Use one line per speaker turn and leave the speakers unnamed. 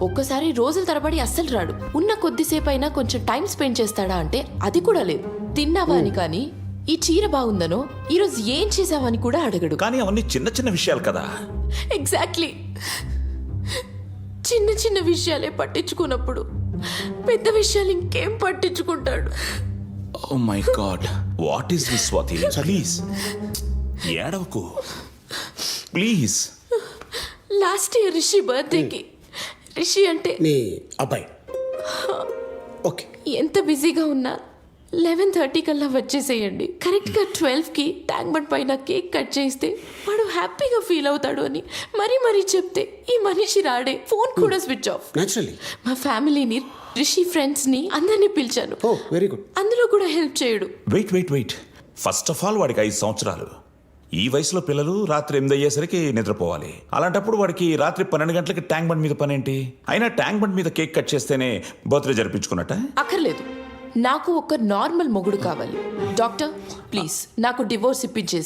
ఒక్కసారి రోజుల తరబడి అస్సలు రాడు. ఉన్న కొద్దిసేపు అయినా కొంచెం టైం స్పెండ్ చేస్తాడా అంటే అది కూడా లేదు. తిన్నావా అని కానీ, ఈ చీర బాగుందనో, ఈరోజు ఏం చేసావని కూడా అడగడు.
కానీ అవన్నీ చిన్న చిన్న విషయాలు కదా.
ఎగ్జాక్ట్లీ. చిన్న చిన్న విషయాలే పట్టించుకున్నప్పుడు పెద్ద విషయాలు ఇంకేం పట్టించుకుంటాడు.
Oh my God, what is this Swathi? Please ఏడవకు ప్లీజ్.
లాస్ట్ ఇయర్ రిషి బర్త్డేకి, రిషి అంటే
మీ అబ్బాయి ఓకే
ఎంత బిజీగా ఉన్నా 11:30 కల్లా వచ్చేసేయండి. కరెక్ట్గా 12కి ట్యాంక్ బండ్ పైన కేక్ కట్ చేస్తే వాడు హ్యాపీగా ఫీల్ అవుతాడు అని మరీ చెప్తే ఈ మనిషి రాడే. ఫోన్ కూడా స్విచ్ ఆఫ్.
న్యాచురల్లీ.
మా ఫ్యామిలీని, రిషి ఫ్రెండ్స్ని అందరినీ పిలిచాను.
ఓ వెరీ గుడ్.
అందులో కూడా హెల్ప్ చేయడు.
వెయిట్ ఫస్ట్ ఆఫ్ ఆల్ వాడికి 5 సంవత్సరాలు. ఈ వయసులో పిల్లలు రాత్రి 8 అయ్యేసరికి నిద్రపోవాలి. అలాంటప్పుడు వాడికి రాత్రి 12 గంటలకి ట్యాంక్ బండ్ మీద పనేంటి? అయినా ట్యాంక్ బండ్ మీద కేక్ కట్ చేస్తేనే బర్త్డే జరిపించుకున్నట్ట?
అక్కర్లేదు. నాకు ఒక నార్మల్ మొగుడు కావాలి. డాక్టర్ ప్లీజ్ నాకు డివోర్స్ ఇప్పించేసి